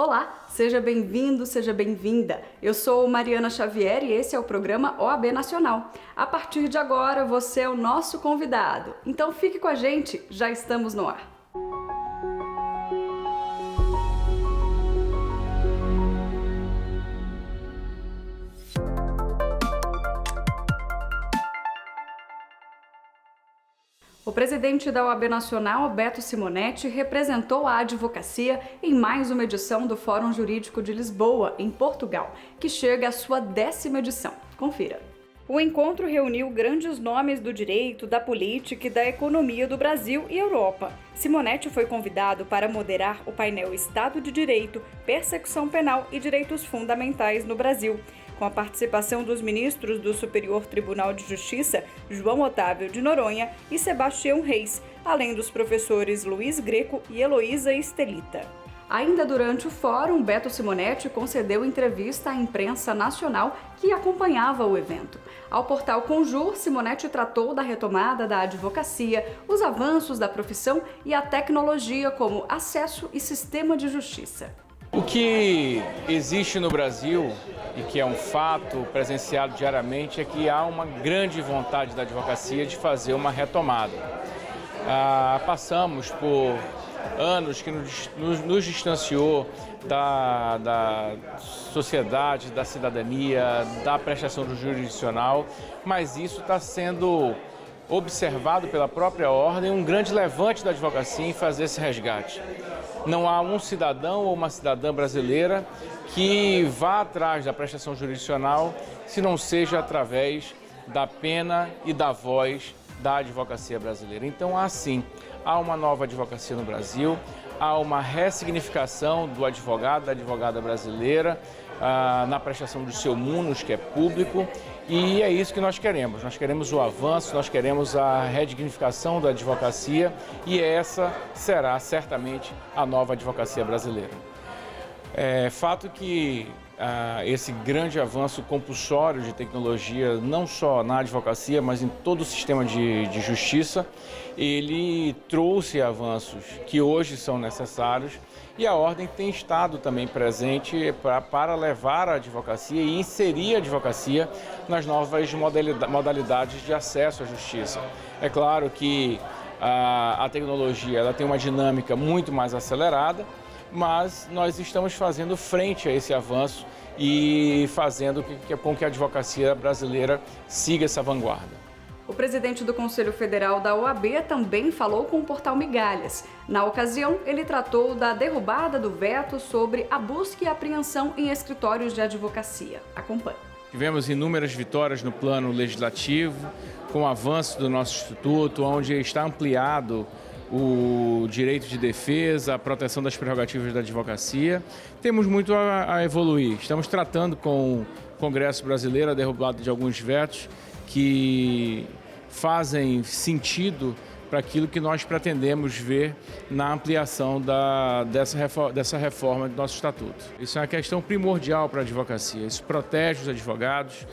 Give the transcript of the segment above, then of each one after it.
Olá, seja bem-vindo, seja bem-vinda. Eu sou Mariana Xavier e esse é o programa OAB Nacional. A partir de agora, você é o nosso convidado. Então fique com a gente, já estamos no ar. O presidente da OAB Nacional, Beto Simonetti, representou a advocacia em mais uma edição do Fórum Jurídico de Lisboa, em Portugal, que chega à sua 10ª edição. Confira. O encontro reuniu grandes nomes do direito, da política e da economia do Brasil e Europa. Simonetti foi convidado para moderar o painel Estado de Direito, Persecução Penal e Direitos Fundamentais no Brasil, com a participação dos ministros do Superior Tribunal de Justiça, João Otávio de Noronha e Sebastião Reis, além dos professores Luiz Greco e Heloísa Estelita. Ainda durante o fórum, Beto Simonetti concedeu entrevista à imprensa nacional que acompanhava o evento. Ao portal Conjur, Simonetti tratou da retomada da advocacia, os avanços da profissão e a tecnologia como acesso e sistema de justiça. O que existe no Brasil, e que é um fato presenciado diariamente, é que há uma grande vontade da advocacia de fazer uma retomada. Passamos por anos que nos distanciou da sociedade, da cidadania, da prestação do jurisdicional, mas isso está sendo observado pela própria ordem, um grande levante da advocacia em fazer esse resgate. Não há um cidadão ou uma cidadã brasileira que vá atrás da prestação jurisdicional se não seja através da pena e da voz da advocacia brasileira. Então, há uma nova advocacia no Brasil, há uma ressignificação do advogado, da advogada brasileira, na prestação do seu munus, que é público, e é isso que nós queremos. Nós queremos o avanço, nós queremos a redignificação da advocacia e essa será certamente a nova advocacia brasileira. É fato que esse grande avanço compulsório de tecnologia, não só na advocacia, mas em todo o sistema de justiça, ele trouxe avanços que hoje são necessários e a ordem tem estado também presente para levar a advocacia e inserir a advocacia nas novas modalidades de acesso à justiça. É claro que a tecnologia ela tem uma dinâmica muito mais acelerada, mas nós estamos fazendo frente a esse avanço e fazendo com que a advocacia brasileira siga essa vanguarda. O presidente do Conselho Federal da OAB também falou com o portal Migalhas. Na ocasião, ele tratou da derrubada do veto sobre a busca e apreensão em escritórios de advocacia. Acompanhe. Tivemos inúmeras vitórias no plano legislativo, com o avanço do nosso Instituto, onde está ampliado o direito de defesa, a proteção das prerrogativas da advocacia. Temos muito a evoluir. Estamos tratando com o Congresso Brasileiro a derrubada de alguns vetos que fazem sentido para aquilo que nós pretendemos ver na ampliação dessa reforma do nosso Estatuto. Isso é uma questão primordial para a advocacia, isso protege os advogados,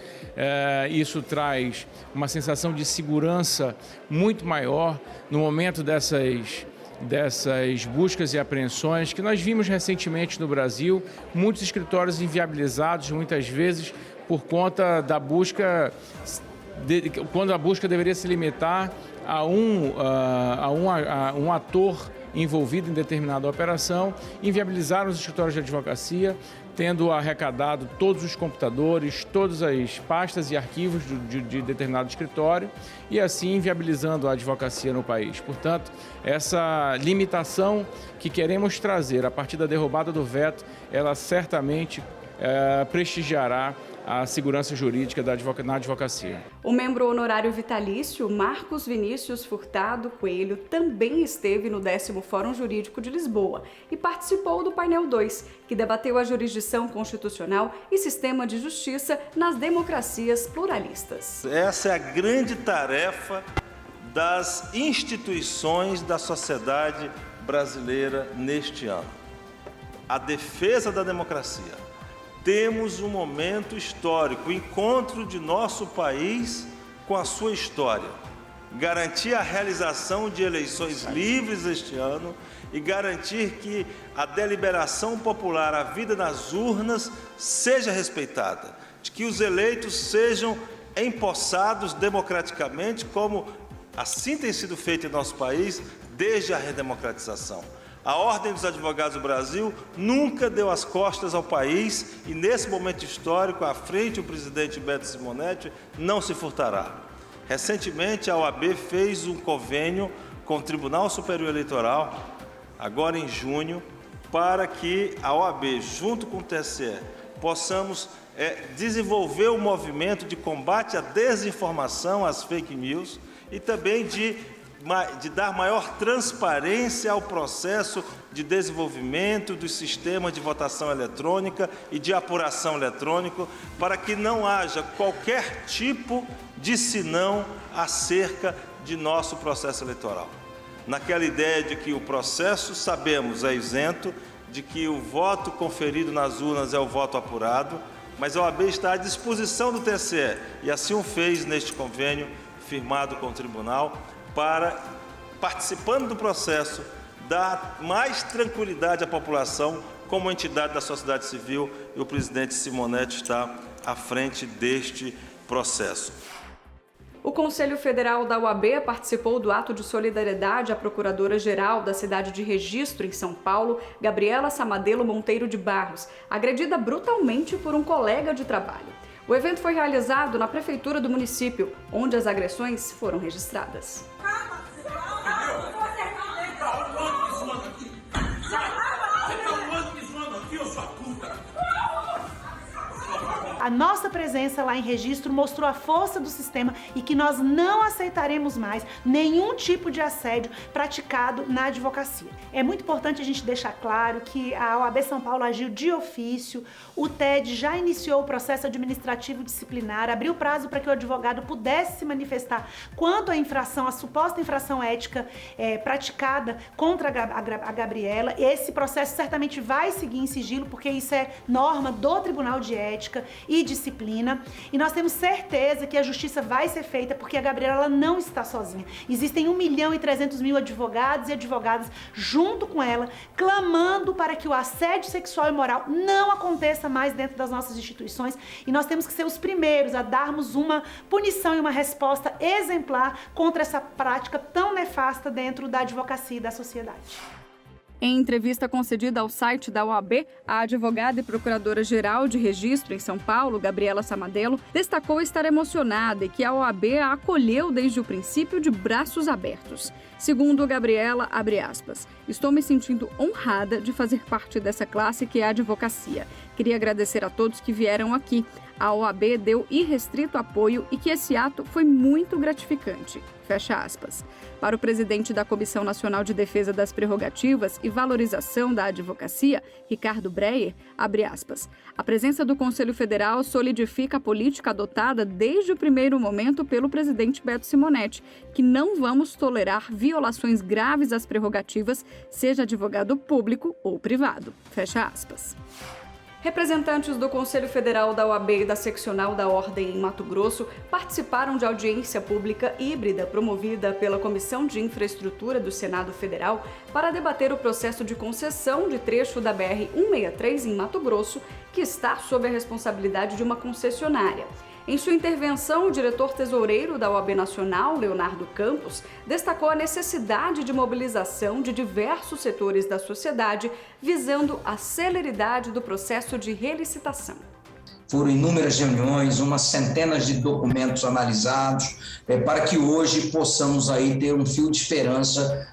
isso traz uma sensação de segurança muito maior no momento dessas buscas e apreensões que nós vimos recentemente no Brasil, muitos escritórios inviabilizados muitas vezes por conta da busca, quando a busca deveria se limitar a um ator envolvido em determinada operação, inviabilizaram os escritórios de advocacia, tendo arrecadado todos os computadores, todas as pastas e arquivos de determinado escritório e assim inviabilizando a advocacia no país. Portanto, essa limitação que queremos trazer a partir da derrubada do veto, ela certamente prestigiará a segurança jurídica na advocacia. O membro honorário vitalício Marcos Vinícius Furtado Coelho também esteve no 10º Fórum Jurídico de Lisboa e participou do painel 2, que debateu a jurisdição constitucional e sistema de justiça nas democracias pluralistas. Essa é a grande tarefa das instituições da sociedade brasileira neste ano. A defesa da democracia. Temos um momento histórico, o encontro de nosso país com a sua história. garantir a realização de eleições livres este ano e garantir que a deliberação popular, a vida nas urnas, seja respeitada, de que os eleitos sejam empossados democraticamente, como assim tem sido feito em nosso país desde a redemocratização. A Ordem dos Advogados do Brasil nunca deu as costas ao país e, nesse momento histórico, à frente o presidente Beto Simonetti não se furtará. Recentemente, a OAB fez um convênio com o Tribunal Superior Eleitoral, agora em junho, para que a OAB, junto com o TSE, possamos desenvolver o movimento de combate à desinformação, às fake news e também de dar maior transparência ao processo de desenvolvimento dos sistemas de votação eletrônica e de apuração eletrônica, para que não haja qualquer tipo de senão acerca de nosso processo eleitoral. Naquela ideia de que o processo, sabemos, é isento, de que o voto conferido nas urnas é o voto apurado, mas a OAB está à disposição do TSE, e assim o fez neste convênio firmado com o Tribunal, para, participando do processo, dar mais tranquilidade à população como entidade da sociedade civil, e o presidente Simonetti está à frente deste processo. O Conselho Federal da OAB participou do ato de solidariedade à Procuradora-Geral da cidade de Registro, em São Paulo, Gabriela Samadelo Monteiro de Barros, agredida brutalmente por um colega de trabalho. O evento foi realizado na prefeitura do município, onde as agressões foram registradas. A nossa presença lá em Registro mostrou a força do sistema e que nós não aceitaremos mais nenhum tipo de assédio praticado na advocacia. É muito importante a gente deixar claro que a OAB São Paulo agiu de ofício, o TED já iniciou o processo administrativo disciplinar, abriu prazo para que o advogado pudesse se manifestar quanto à infração, a suposta infração ética praticada contra a Gabriela. Esse processo certamente vai seguir em sigilo, porque isso é norma do Tribunal de Ética e disciplina, e nós temos certeza que a justiça vai ser feita, porque a Gabriela ela não está sozinha. Existem 1.300.000 advogados e advogadas junto com ela, clamando para que o assédio sexual e moral não aconteça mais dentro das nossas instituições, e nós temos que ser os primeiros a darmos uma punição e uma resposta exemplar contra essa prática tão nefasta dentro da advocacia e da sociedade. Em entrevista concedida ao site da OAB, a advogada e procuradora-geral de Registro em São Paulo, Gabriela Samadelo, destacou estar emocionada e que a OAB a acolheu desde o princípio de braços abertos. Segundo Gabriela, abre aspas, estou me sentindo honrada de fazer parte dessa classe que é a advocacia. Queria agradecer a todos que vieram aqui. A OAB deu irrestrito apoio e que esse ato foi muito gratificante. Fecha aspas. Para o presidente da Comissão Nacional de Defesa das Prerrogativas e Valorização da Advocacia, Ricardo Breyer, abre aspas, a presença do Conselho Federal solidifica a política adotada desde o primeiro momento pelo presidente Beto Simonetti, que não vamos tolerar violações graves às prerrogativas, seja advogado público ou privado. Fecha aspas. Representantes do Conselho Federal da OAB e da Seccional da Ordem em Mato Grosso participaram de audiência pública híbrida promovida pela Comissão de Infraestrutura do Senado Federal para debater o processo de concessão de trecho da BR-163 em Mato Grosso, que está sob a responsabilidade de uma concessionária. Em sua intervenção, o diretor-tesoureiro da OAB Nacional, Leonardo Campos, destacou a necessidade de mobilização de diversos setores da sociedade, visando a celeridade do processo de relicitação. Foram inúmeras reuniões, umas centenas de documentos analisados, para que hoje possamos aí ter um fio de esperança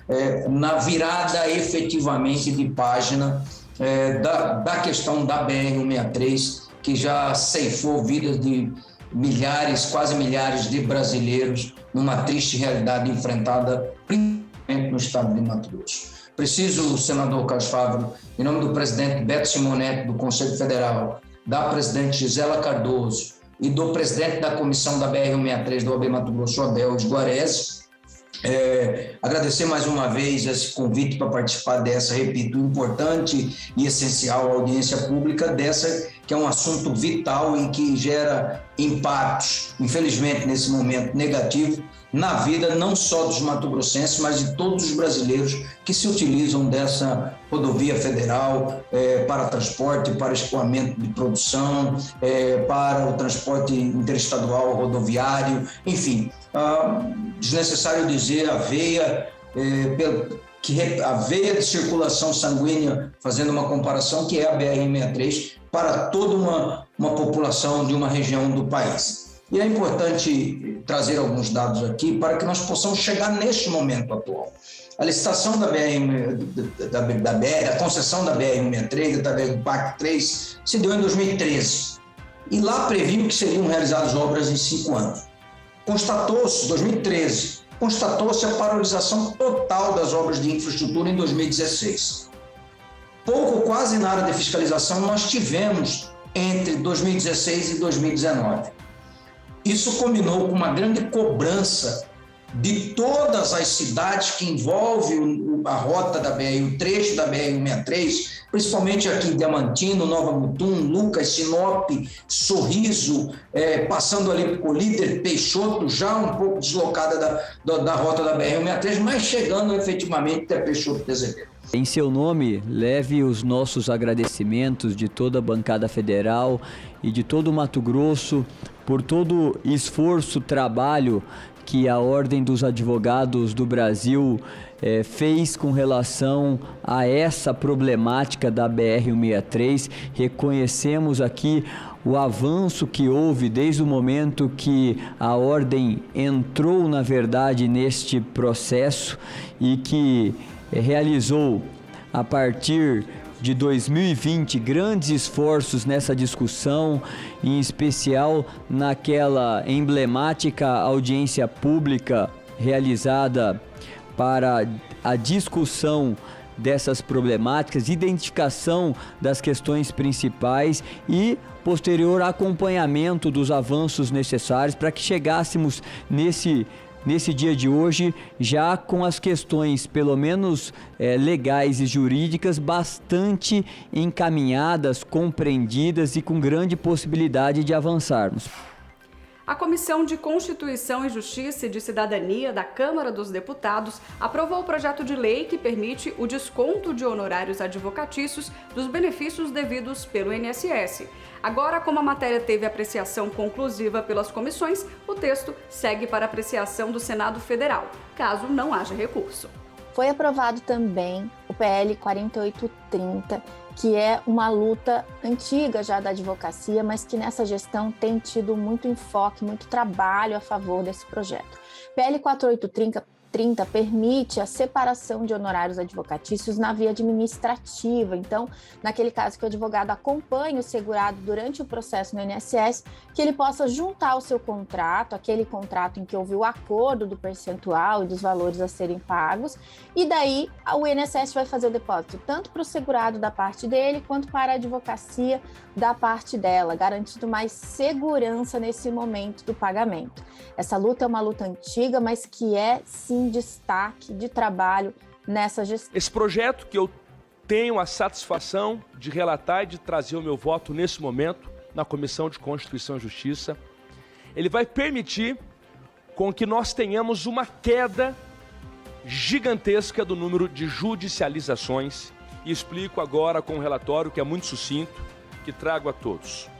na virada efetivamente de página da questão da BR-163, que já ceifou vidas de milhares, quase milhares de brasileiros numa triste realidade enfrentada principalmente no estado de Mato Grosso. Preciso, senador Carlos Fávaro, em nome do presidente Beto Simonetti do Conselho Federal, da presidente Gisela Cardoso e do presidente da comissão da BR-163 do OAB Mato Grosso, Abel de Guarese, agradecer mais uma vez esse convite para participar dessa, repito, importante e essencial audiência pública, dessa que que é um assunto vital e que gera impactos, infelizmente, nesse momento negativo, na vida não só dos mato-grossenses, mas de todos os brasileiros que se utilizam dessa rodovia federal para transporte, para escoamento de produção, para o transporte interestadual rodoviário, enfim. Desnecessário dizer a veia de circulação sanguínea, fazendo uma comparação, que é a BR-63, para toda uma população de uma região do país. E é importante trazer alguns dados aqui para que nós possamos chegar neste momento atual. A licitação da concessão da BR-163, através do PAC 3, se deu em 2013. E lá previu que seriam realizadas obras em 5 anos. Constatou-se, 2013, constatou-se a paralisação total das obras de infraestrutura em 2016. Pouco ou quase nada de fiscalização nós tivemos entre 2016 e 2019. Isso combinou com uma grande cobrança de todas as cidades que envolvem a rota da BR, o trecho da BR-163, principalmente aqui Diamantino, Nova Mutum, Lucas, Sinop, Sorriso, passando ali por Líder, Peixoto, já um pouco deslocada da rota da BR-163, mas chegando efetivamente até Peixoto de Azevedo. Em seu nome, leve os nossos agradecimentos de toda a bancada federal e de todo o Mato Grosso por todo o esforço, trabalho que a Ordem dos Advogados do Brasil fez com relação a essa problemática da BR-163. Reconhecemos aqui o avanço que houve desde o momento que a Ordem entrou, na verdade, neste processo e que realizou, a partir de 2020, grandes esforços nessa discussão, em especial naquela emblemática audiência pública realizada para a discussão dessas problemáticas, identificação das questões principais e posterior acompanhamento dos avanços necessários para que chegássemos nesse dia de hoje, já com as questões, pelo menos legais e jurídicas, bastante encaminhadas, compreendidas e com grande possibilidade de avançarmos. A Comissão de Constituição e Justiça e de Cidadania da Câmara dos Deputados aprovou o projeto de lei que permite o desconto de honorários advocatícios dos benefícios devidos pelo INSS. Agora, como a matéria teve apreciação conclusiva pelas comissões, o texto segue para apreciação do Senado Federal, caso não haja recurso. Foi aprovado também o PL 4830, que é uma luta antiga já da advocacia, mas que nessa gestão tem tido muito enfoque, muito trabalho a favor desse projeto. PL 4830 permite a separação de honorários advocatícios na via administrativa. Então, naquele caso que o advogado acompanha o segurado durante o processo no INSS, que ele possa juntar ao seu contrato, aquele contrato em que houve o acordo do percentual e dos valores a serem pagos, e daí o INSS vai fazer o depósito tanto para o segurado da parte dele, quanto para a advocacia da parte dela, garantindo mais segurança nesse momento do pagamento. Essa luta é uma luta antiga, mas que é, sim, destaque de trabalho nessa gestão. Esse projeto que eu tenho a satisfação de relatar e de trazer o meu voto nesse momento na Comissão de Constituição e Justiça, ele vai permitir com que nós tenhamos uma queda gigantesca do número de judicializações, e explico agora com um relatório que é muito sucinto, que trago a todos.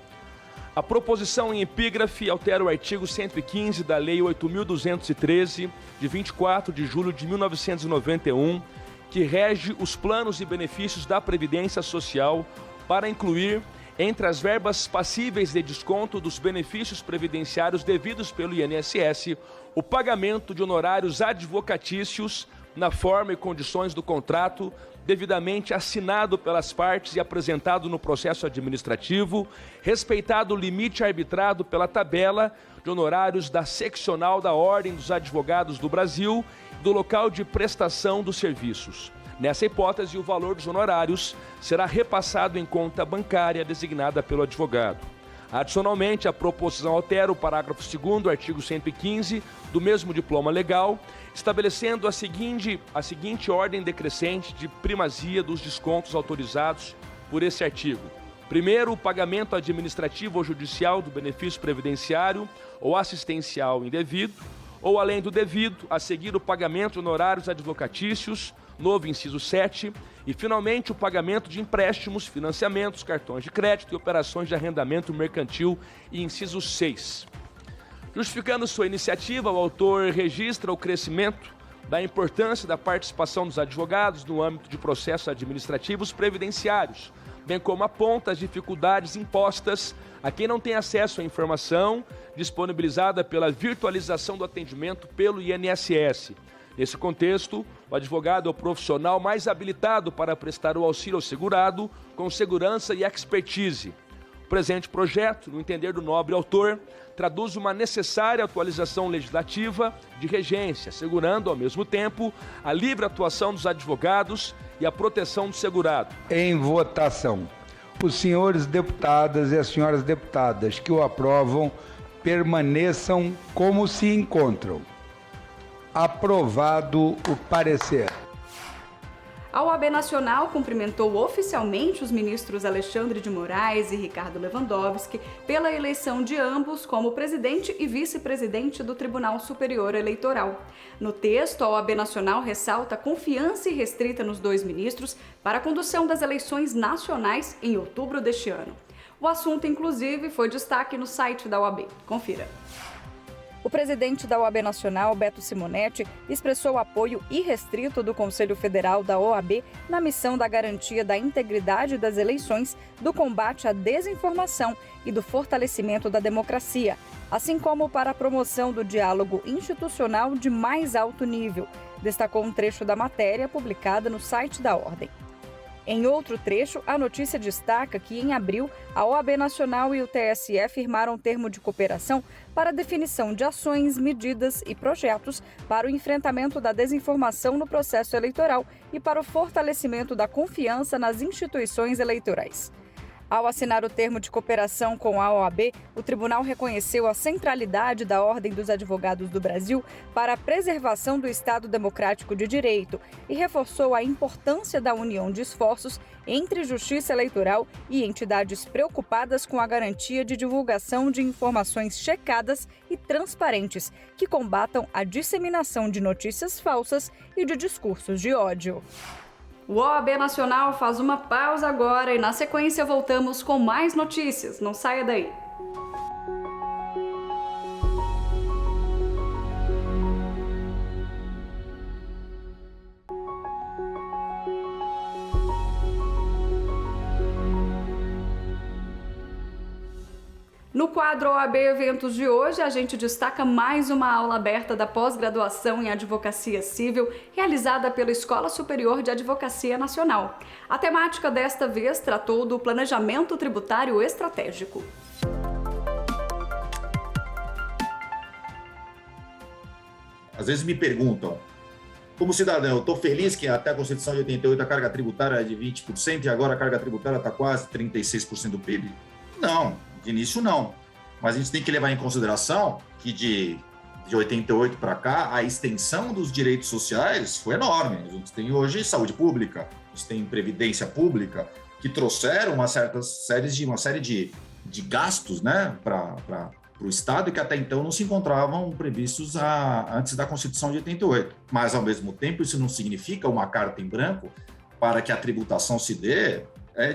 A proposição em epígrafe altera o artigo 115 da Lei 8.213, de 24 de julho de 1991, que rege os planos e benefícios da Previdência Social para incluir, entre as verbas passíveis de desconto dos benefícios previdenciários devidos pelo INSS, o pagamento de honorários advocatícios na forma e condições do contrato devidamente assinado pelas partes e apresentado no processo administrativo, respeitado o limite arbitrado pela tabela de honorários da seccional da Ordem dos Advogados do Brasil e do local de prestação dos serviços. Nessa hipótese, o valor dos honorários será repassado em conta bancária designada pelo advogado. Adicionalmente, a proposição altera o parágrafo 2º, artigo 115, do mesmo diploma legal, estabelecendo a seguinte ordem decrescente de primazia dos descontos autorizados por esse artigo. Primeiro, o pagamento administrativo ou judicial do benefício previdenciário ou assistencial indevido, ou além do devido, a seguir o pagamento de honorários advocatícios, novo inciso 7, e finalmente o pagamento de empréstimos, financiamentos, cartões de crédito e operações de arrendamento mercantil, e inciso 6. Justificando sua iniciativa, o autor registra o crescimento da importância da participação dos advogados no âmbito de processos administrativos previdenciários, bem como aponta as dificuldades impostas a quem não tem acesso à informação disponibilizada pela virtualização do atendimento pelo INSS. Nesse contexto, o advogado é o profissional mais habilitado para prestar o auxílio ao segurado com segurança e expertise. O presente projeto, no entender do nobre autor, traduz uma necessária atualização legislativa de regência, assegurando, ao mesmo tempo, a livre atuação dos advogados e a proteção do segurado. Em votação, os senhores deputadas e as senhoras deputadas que o aprovam permaneçam como se encontram. Aprovado o parecer. A OAB Nacional cumprimentou oficialmente os ministros Alexandre de Moraes e Ricardo Lewandowski pela eleição de ambos como presidente e vice-presidente do Tribunal Superior Eleitoral. No texto, a OAB Nacional ressalta a confiança irrestrita nos dois ministros para a condução das eleições nacionais em outubro deste ano. O assunto, inclusive, foi destaque no site da OAB. Confira. O presidente da OAB Nacional, Beto Simonetti, expressou o apoio irrestrito do Conselho Federal da OAB na missão da garantia da integridade das eleições, do combate à desinformação e do fortalecimento da democracia, assim como para a promoção do diálogo institucional de mais alto nível, destacou um trecho da matéria publicada no site da Ordem. Em outro trecho, a notícia destaca que, em abril, a OAB Nacional e o TSE firmaram um termo de cooperação para a definição de ações, medidas e projetos para o enfrentamento da desinformação no processo eleitoral e para o fortalecimento da confiança nas instituições eleitorais. Ao assinar o termo de cooperação com a OAB, o tribunal reconheceu a centralidade da Ordem dos Advogados do Brasil para a preservação do Estado Democrático de Direito e reforçou a importância da união de esforços entre Justiça Eleitoral e entidades preocupadas com a garantia de divulgação de informações checadas e transparentes que combatam a disseminação de notícias falsas e de discursos de ódio. O OAB Nacional faz uma pausa agora e, na sequência, voltamos com mais notícias. Não saia daí. No quadro OAB Eventos de hoje, a gente destaca mais uma aula aberta da pós-graduação em Advocacia Civil, realizada pela Escola Superior de Advocacia Nacional. A temática desta vez tratou do planejamento tributário estratégico. Às vezes me perguntam, como cidadão, eu estou feliz que até a Constituição de 88 a carga tributária é de 20% e agora a carga tributária está quase 36% do PIB? Não. De início, não. Mas a gente tem que levar em consideração que de 88 para cá, a extensão dos direitos sociais foi enorme. A gente tem hoje saúde pública, a gente tem previdência pública, que trouxeram uma série de gastos, né, para o Estado e que até então não se encontravam previstos antes da Constituição de 88. Mas, ao mesmo tempo, isso não significa uma carta em branco para que a tributação se dê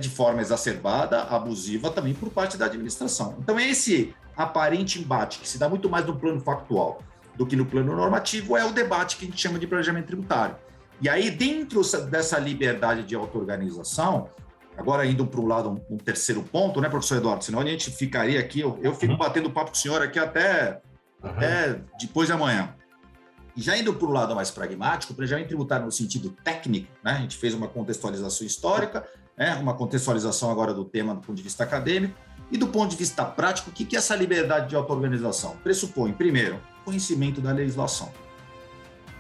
de forma exacerbada, abusiva também por parte da administração. Então, esse aparente embate, que se dá muito mais no plano factual do que no plano normativo, é o debate que a gente chama de planejamento tributário. E aí, dentro dessa liberdade de auto-organização, agora indo para um lado, um terceiro ponto, né, professor Eduardo? Senão a gente ficaria aqui, eu fico batendo papo com o senhor aqui até depois de amanhã. E já indo para o lado mais pragmático, o planejamento tributário no sentido técnico, né, a gente fez uma contextualização histórica, uma contextualização agora do tema do ponto de vista acadêmico, e do ponto de vista prático, o que é essa liberdade de auto-organização? Pressupõe, primeiro, conhecimento da legislação,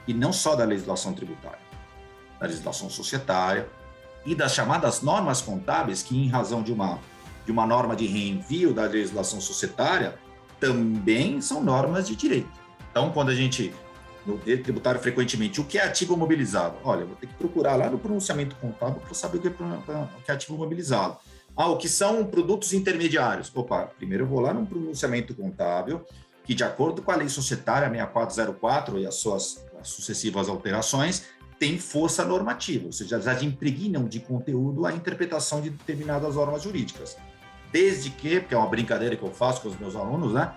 e não só da legislação tributária, da legislação societária e das chamadas normas contábeis, que em razão de uma norma de reenvio da legislação societária, também são normas de direito. Então, quando a gente, no direito tributário, frequentemente, o que é ativo mobilizado? Olha, eu vou ter que procurar lá no pronunciamento contábil para saber o que é ativo mobilizado. O que são produtos intermediários? Opa, primeiro eu vou lá num pronunciamento contábil, que de acordo com a lei societária 6404 e as suas sucessivas alterações, tem força normativa, ou seja, já impregnam de conteúdo a interpretação de determinadas normas jurídicas. Desde que, porque é uma brincadeira que eu faço com os meus alunos, né?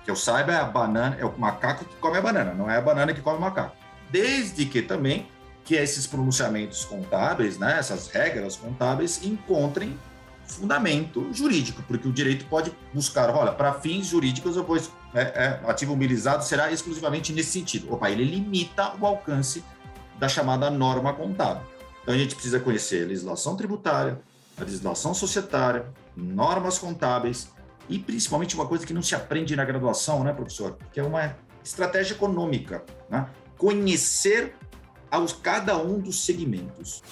Que eu saiba, a banana é o macaco que come a banana, não é a banana que come o macaco. Desde que também que esses pronunciamentos contábeis, né, essas regras contábeis, encontrem fundamento jurídico, porque o direito pode buscar, olha, para fins jurídicos, depois ativo mobilizado será exclusivamente nesse sentido. Opa, ele limita o alcance da chamada norma contábil. Então, a gente precisa conhecer a legislação tributária, a legislação societária, normas contábeis e, principalmente, uma coisa que não se aprende na graduação, né, professor? Que é uma estratégia econômica, né? Conhecer cada um dos segmentos.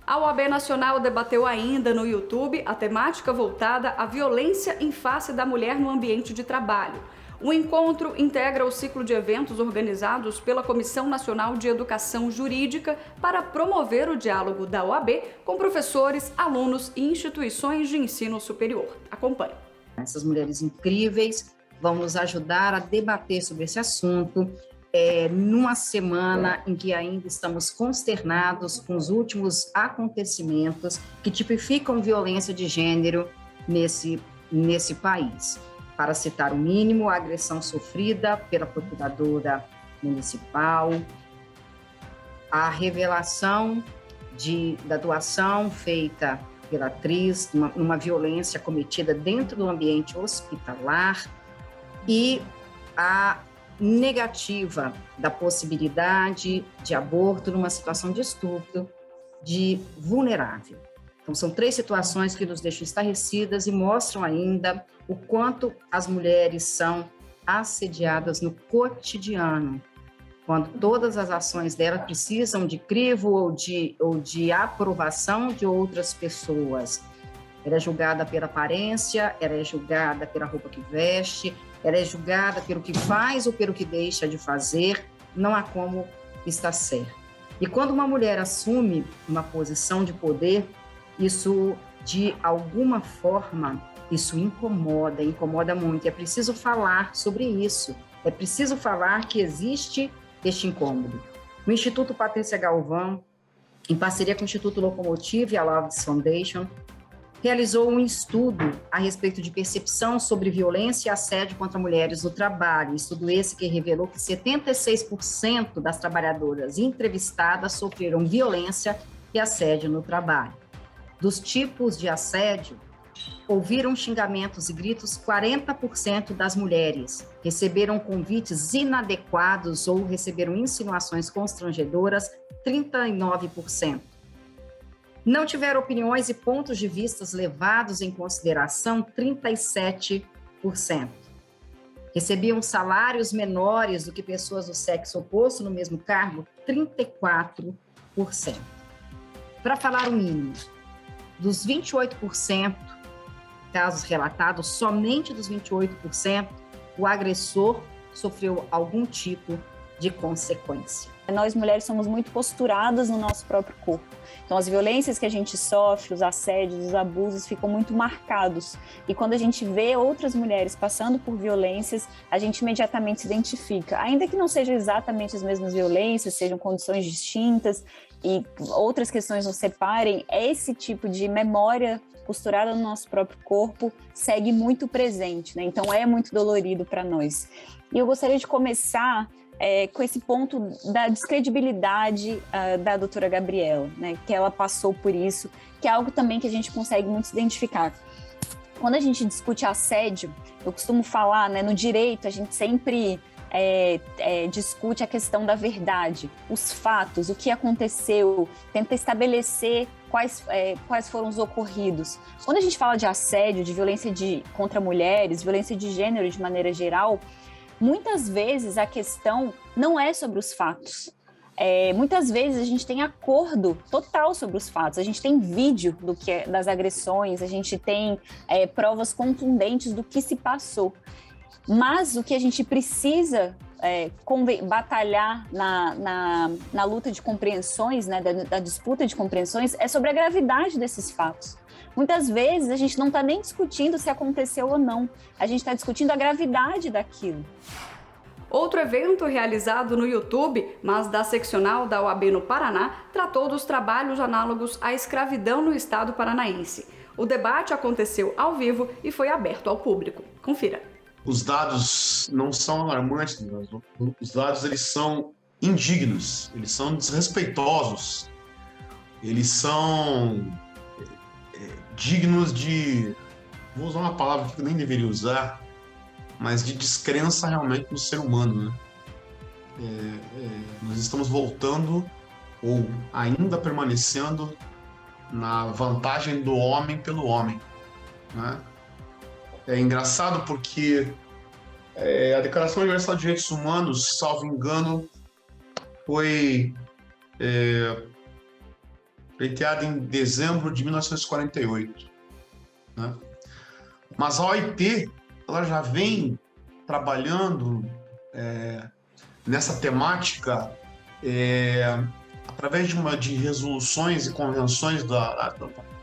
A OAB Nacional debateu ainda no YouTube a temática voltada à violência em face da mulher no ambiente de trabalho. O encontro integra o ciclo de eventos organizados pela Comissão Nacional de Educação Jurídica para promover o diálogo da OAB com professores, alunos e instituições de ensino superior. Acompanhe. Essas mulheres incríveis vão nos ajudar a debater sobre esse assunto numa semana em que ainda estamos consternados com os últimos acontecimentos que tipificam violência de gênero nesse país. Para citar o mínimo, a agressão sofrida pela procuradora municipal, a revelação da doação feita pela atriz, numa violência cometida dentro do ambiente hospitalar e a negativa da possibilidade de aborto numa situação de estupro de vulnerável. Então, são 3 situações que nos deixam estarrecidas e mostram ainda o quanto as mulheres são assediadas no cotidiano, quando todas as ações dela precisam de crivo ou de aprovação de outras pessoas. Ela é julgada pela aparência, ela é julgada pela roupa que veste, ela é julgada pelo que faz ou pelo que deixa de fazer, não há como estar certo. E quando uma mulher assume uma posição de poder, isso, de alguma forma, isso incomoda muito. É preciso falar sobre isso. É preciso falar que existe este incômodo. O Instituto Patrícia Galvão, em parceria com o Instituto Locomotive e a Loves Foundation, realizou um estudo a respeito de percepção sobre violência e assédio contra mulheres no trabalho. Estudo esse que revelou que 76% das trabalhadoras entrevistadas sofreram violência e assédio no trabalho. Dos tipos de assédio, ouviram xingamentos e gritos 40% das mulheres, receberam convites inadequados ou receberam insinuações constrangedoras 39%. Não tiveram opiniões e pontos de vista levados em consideração 37%. Recebiam salários menores do que pessoas do sexo oposto no mesmo cargo 34%. Para falar o mínimo, dos 28% casos relatados, somente dos 28%, o agressor sofreu algum tipo de consequência. Nós mulheres somos muito posturadas no nosso próprio corpo. Então as violências que a gente sofre, os assédios, os abusos ficam muito marcados. E quando a gente vê outras mulheres passando por violências, a gente imediatamente se identifica. Ainda que não sejam exatamente as mesmas violências, sejam condições distintas e outras questões nos separem, esse tipo de memória posturada no nosso próprio corpo segue muito presente, né? Então é muito dolorido para nós. E eu gostaria de começar com esse ponto da descredibilidade da doutora Gabriela, né? Que ela passou por isso, que é algo também que a gente consegue muito se identificar. Quando a gente discute assédio, eu costumo falar, né, no direito a gente sempre discute a questão da verdade, os fatos, o que aconteceu, tenta estabelecer quais foram os ocorridos. Quando a gente fala de assédio, de violência contra mulheres, violência de gênero de maneira geral, muitas vezes a questão não é sobre os fatos. Muitas vezes a gente tem acordo total sobre os fatos, a gente tem vídeo das agressões, a gente tem provas contundentes do que se passou. Mas o que a gente precisa batalhar na luta de compreensões, né, da disputa de compreensões, é sobre a gravidade desses fatos. Muitas vezes a gente não está nem discutindo se aconteceu ou não, a gente está discutindo a gravidade daquilo. Outro evento realizado no YouTube, mas da seccional da OAB no Paraná, tratou dos trabalhos análogos à escravidão no estado paranaense. O debate aconteceu ao vivo e foi aberto ao público. Confira. Os dados não são alarmantes, os dados eles são indignos, eles são desrespeitosos, eles são dignos de, vou usar uma palavra que eu nem deveria usar, mas de descrença realmente no ser humano, né? Nós estamos voltando ou ainda permanecendo na vantagem do homem pelo homem, né? É engraçado porque a Declaração Universal de Direitos Humanos, salvo engano, foi pleiteada em dezembro de 1948, né? Mas a OIT, ela já vem trabalhando nessa temática através de resoluções e convenções da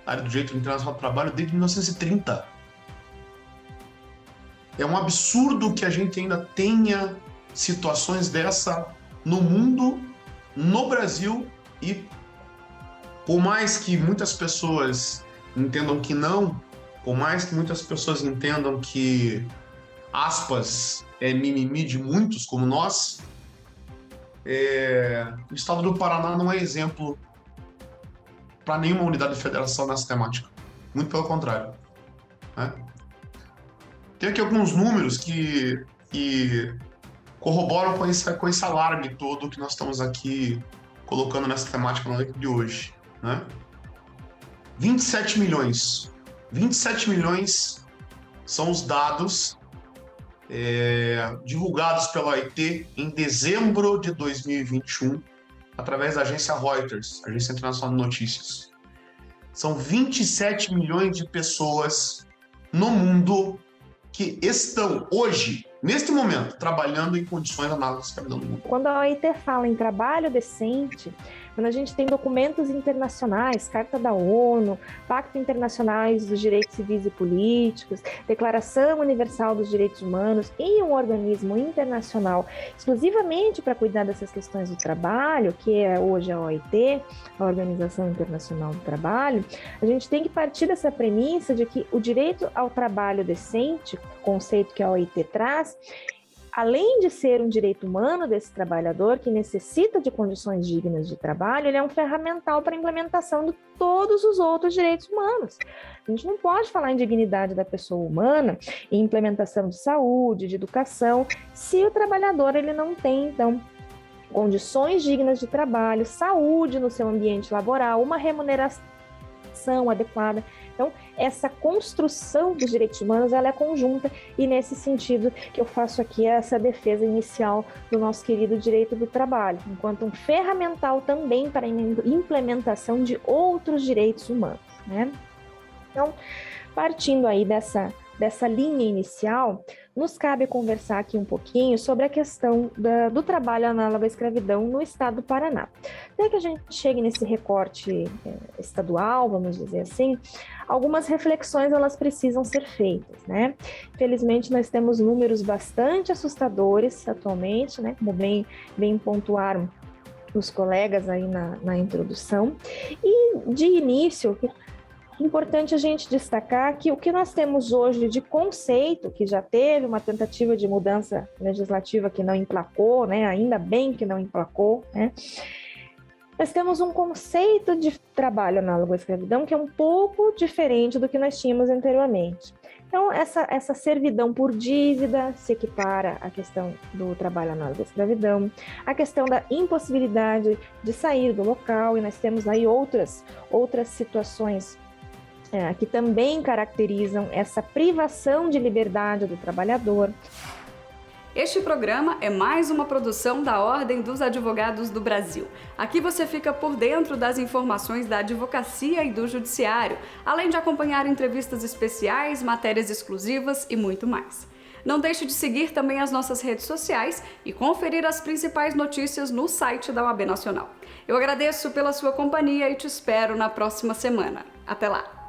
área do direito internacional do trabalho desde 1930. É um absurdo que a gente ainda tenha situações dessa no mundo, no Brasil, e por mais que muitas pessoas entendam que não, por mais que muitas pessoas entendam que, aspas, é mimimi de muitos como nós, o estado do Paraná não é exemplo para nenhuma unidade de federação nessa temática. Muito pelo contrário, né? Tem aqui alguns números que corroboram com esse alarme todo que nós estamos aqui colocando nessa temática na noite de hoje, né? 27 milhões. 27 milhões são os dados divulgados pela OIT em dezembro de 2021, através da agência Reuters, Agência Internacional de Notícias. São 27 milhões de pessoas no mundo que estão hoje, neste momento, trabalhando em condições análogas à escravidão no mundo. Quando a OIT fala em trabalho decente, quando a gente tem documentos internacionais, Carta da ONU, Pacto Internacional dos Direitos Civis e Políticos, Declaração Universal dos Direitos Humanos e um organismo internacional exclusivamente para cuidar dessas questões do trabalho, que é hoje a OIT, a Organização Internacional do Trabalho, a gente tem que partir dessa premissa de que o direito ao trabalho decente, conceito que a OIT traz, além de ser um direito humano desse trabalhador que necessita de condições dignas de trabalho, ele é um ferramental para a implementação de todos os outros direitos humanos. A gente não pode falar em dignidade da pessoa humana, em implementação de saúde, de educação, se o trabalhador ele não tem, então, condições dignas de trabalho, saúde no seu ambiente laboral, uma remuneração adequada. Então, essa construção dos direitos humanos, ela é conjunta e nesse sentido que eu faço aqui essa defesa inicial do nosso querido direito do trabalho, enquanto um ferramental também para a implementação de outros direitos humanos, né? Então, partindo aí dessa linha inicial, nos cabe conversar aqui um pouquinho sobre a questão do trabalho análogo à escravidão no estado do Paraná. Até que a gente chegue nesse recorte estadual, vamos dizer assim, algumas reflexões elas precisam ser feitas, né? Infelizmente, nós temos números bastante assustadores atualmente, né? Como bem pontuaram os colegas aí na introdução. E, de início, importante a gente destacar que o que nós temos hoje de conceito, que já teve uma tentativa de mudança legislativa que não emplacou, né? Ainda bem que não emplacou, né? Nós temos um conceito de trabalho análogo à escravidão que é um pouco diferente do que nós tínhamos anteriormente. Então, essa servidão por dívida se equipara à questão do trabalho análogo à escravidão, a questão da impossibilidade de sair do local, e nós temos aí outras situações que também caracterizam essa privação de liberdade do trabalhador. Este programa é mais uma produção da Ordem dos Advogados do Brasil. Aqui você fica por dentro das informações da advocacia e do judiciário, além de acompanhar entrevistas especiais, matérias exclusivas e muito mais. Não deixe de seguir também as nossas redes sociais e conferir as principais notícias no site da OAB Nacional. Eu agradeço pela sua companhia e te espero na próxima semana. Até lá!